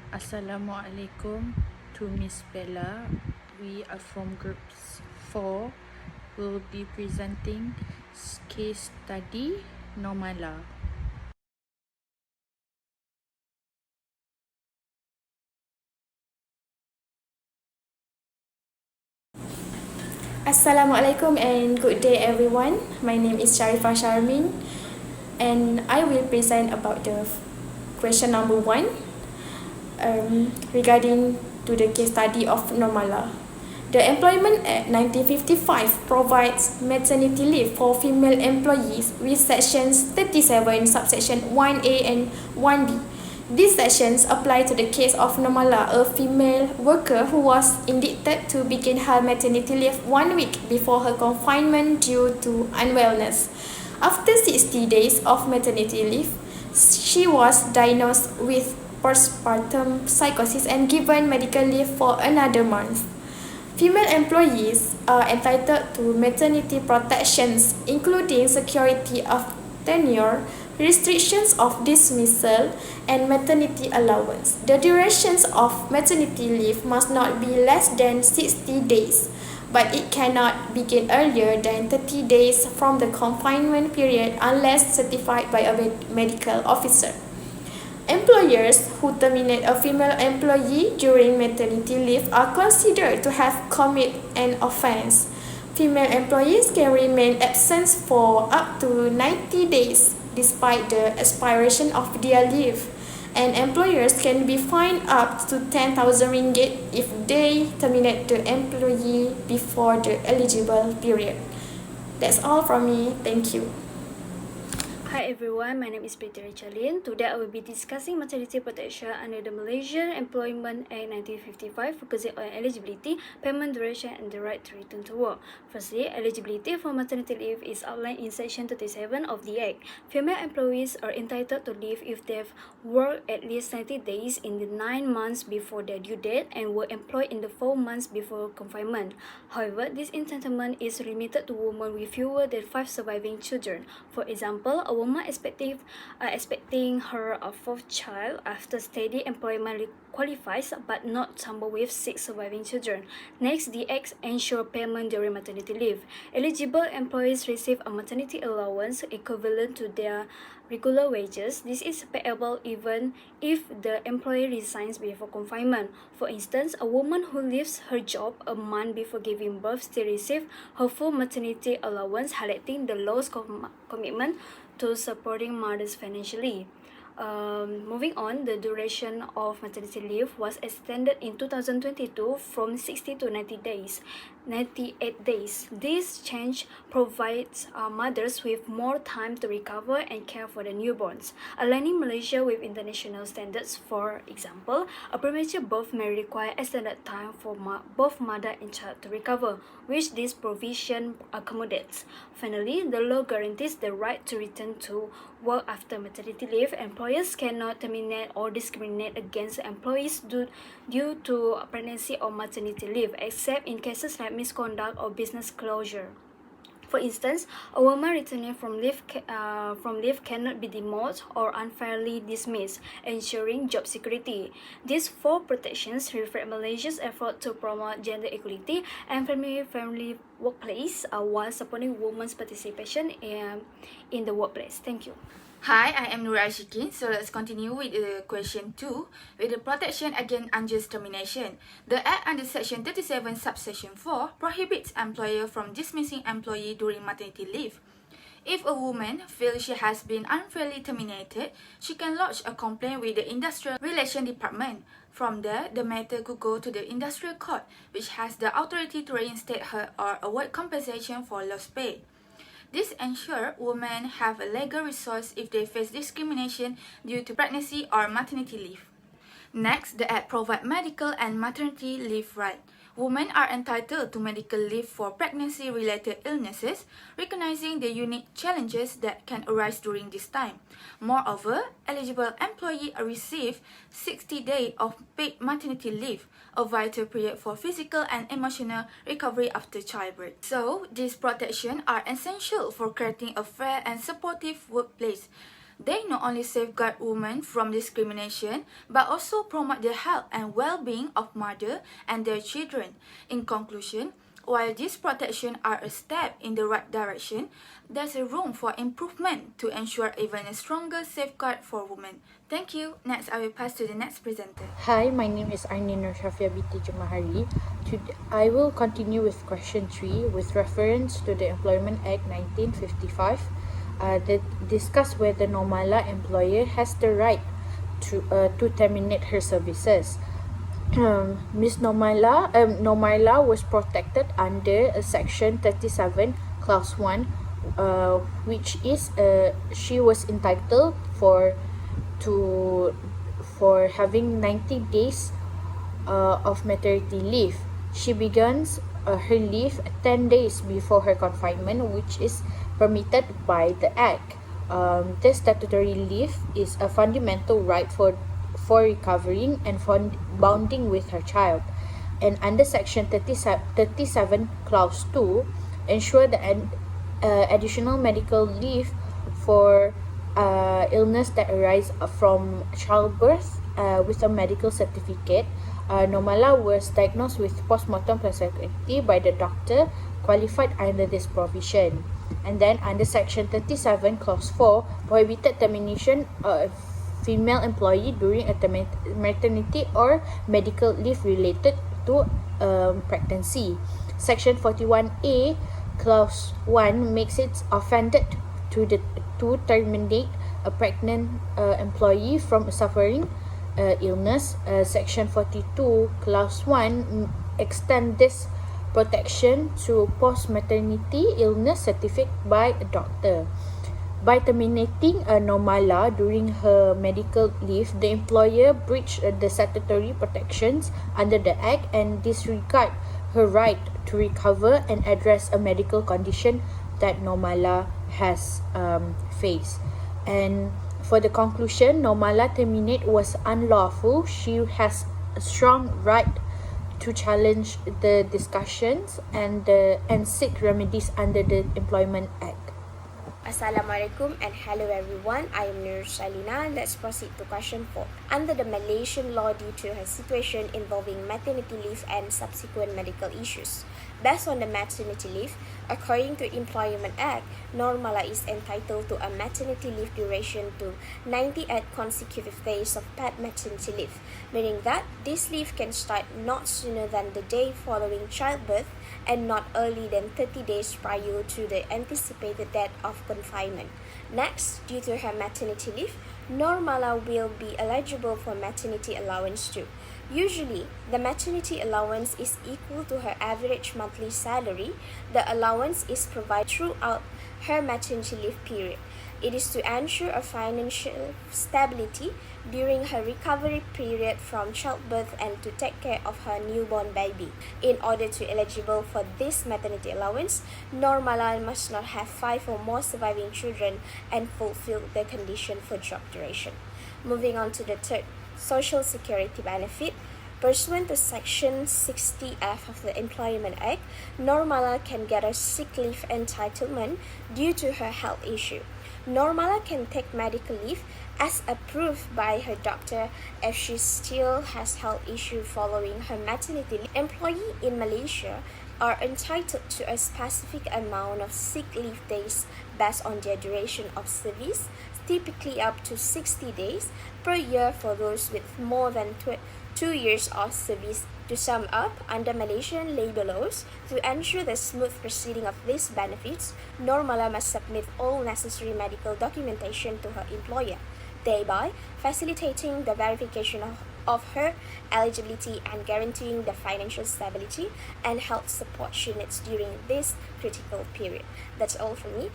Assalamualaikum to Miss Bella. We are from group 4. We'll be presenting case study Normala. Assalamualaikum and good day everyone. My name is Sharifah Sharmin and I will present about the question number 1 regarding to the case study of Normala. The Employment Act 1955 provides maternity leave for female employees with sections 37 subsection 1A and 1B. These sections apply to the case of Normala, a female worker who was indicted to begin her maternity leave 1 week before her confinement due to unwellness. After 60 days of maternity leave, she was diagnosed with postpartum psychosis and given medical leave for another month. Female employees are entitled to maternity protections, including security of tenure, restrictions of dismissal, and maternity allowance. The durations of maternity leave must not be less than 60 days, but it cannot begin earlier than 30 days from the confinement period unless certified by a medical officer. Employers who terminate a female employee during maternity leave are considered to have committed an offence. Female employees can remain absent for up to 90 days despite the expiration of their leave, and employers can be fined up to 10,000 ringgit if they terminate the employee before the eligible period. That's all from me. Thank you. Hi everyone, my name is Peter Chalin. Today I will be discussing maternity protection under the Malaysian Employment Act 1955, focusing on eligibility, payment duration and the right to return to work. Firstly, eligibility for maternity leave is outlined in section 37 of the Act. Female employees are entitled to leave if they have worked at least 90 days in the 9 months before their due date and were employed in the 4 months before confinement. However, this entitlement is limited to women with fewer than 5 surviving children. For example, a woman expecting her fourth child after steady employment qualifies, but not someone with 6 surviving children. Next, the Act ensures payment during maternity leave. Eligible employees receive a maternity allowance equivalent to their regular wages. This is payable even if the employee resigns before confinement. For instance, a woman who leaves her job a month before giving birth still receives her full maternity allowance, highlighting the law's commitment to supporting mothers financially. Moving on, the duration of maternity leave was extended in 2022 from 60 to 98 days. This change provides mothers with more time to recover and care for the newborns, aligning Malaysia with international standards. For example, a premature birth may require extended time for both mother and child to recover, which this provision accommodates. Finally, the law guarantees the right to return to work after maternity leave. Employers cannot terminate or discriminate against employees due to pregnancy or maternity leave, except in cases like misconduct or business closure. For instance, a woman returning from leave cannot be demoted or unfairly dismissed, ensuring job security. These 4 protections reflect Malaysia's effort to promote gender equality and family workplace while supporting women's participation in the workplace. Thank you. Hi, I am Nura Ashikin. So let's continue with question 2 with the protection against unjust termination. The Act under Section 37 subsection 4 prohibits employer from dismissing employee during maternity leave. If a woman feels she has been unfairly terminated, she can lodge a complaint with the Industrial Relations Department. From there, the matter could go to the Industrial Court, which has the authority to reinstate her or award compensation for lost pay. This ensures women have a legal resource if they face discrimination due to pregnancy or maternity leave. Next, the Act provides medical and maternity leave right. Women are entitled to medical leave for pregnancy-related illnesses, recognizing the unique challenges that can arise during this time. Moreover, eligible employees receive 60 days of paid maternity leave, a vital period for physical and emotional recovery after childbirth. So, these protections are essential for creating a fair and supportive workplace. They not only safeguard women from discrimination, but also promote the health and well-being of mothers and their children. In conclusion, while these protections are a step in the right direction, there's a room for improvement to ensure even a stronger safeguard for women. Thank you. Next, I will pass to the next presenter. Hi, my name is Arnie Nurshafia Binti Jumahari. I will continue with question 3 with reference to the Employment Act 1955 that discuss whether Normala employer has the right to terminate her services. Miss Normala was protected under Section 37, Clause 1, which is she was entitled for having 90 days of maternity leave. She begins her leave 10 days before her confinement, which is permitted by the Act. This statutory leave is a fundamental right for recovering and for bonding with her child. And under Section 37, Clause 2, ensure the additional medical leave for illness that arise from childbirth with a medical certificate. Normala was diagnosed with postmortem placenta by the doctor qualified under this provision. And then under Section 37, Clause 4, prohibited termination of female employee during a maternity or medical leave related to pregnancy. Section 41A, Clause 1 makes it offended to terminate a pregnant employee from suffering illness. Section 42, Clause 1 extend this protection to post-maternity illness certificate by a doctor. By terminating a Normala during her medical leave, the employer breached the statutory protections under the Act and disregard her right to recover and address a medical condition that Normala has faced. And for the conclusion, Normala terminate was unlawful. She has a strong right to challenge the discussions and seek remedies under the Employment Act. Assalamualaikum and hello everyone. I am Nur Salina. Let's proceed to question 4. Under the Malaysian law, due to her situation involving maternity leave and subsequent medical issues, based on the maternity leave, according to Employment Act, Normala is entitled to a maternity leave duration to 98 consecutive days of paid maternity leave, meaning that this leave can start not sooner than the day following childbirth and not early than 30 days prior to the anticipated date of confinement. Next, due to her maternity leave, Normala will be eligible for maternity allowance too. Usually, the maternity allowance is equal to her average monthly salary. The allowance is provided throughout her maternity leave period. It is to ensure a financial stability during her recovery period from childbirth and to take care of her newborn baby. In order to be eligible for this maternity allowance, Normala must not have 5 or more surviving children and fulfill the condition for job duration. Moving on to the third Social Security benefit. Pursuant to Section 60F of the Employment Act, Normala can get a sick leave entitlement due to her health issue. Normala can take medical leave as approved by her doctor if she still has health issue following her maternity leave. Employees in Malaysia are entitled to a specific amount of sick leave days based on their duration of service, typically up to 60 days per year for those with more than 2 years of service. To sum up, under Malaysian labour laws, to ensure the smooth proceeding of these benefits, Normala must submit all necessary medical documentation to her employer, thereby facilitating the verification of her eligibility and guaranteeing the financial stability and health support she needs during this critical period. That's all from me.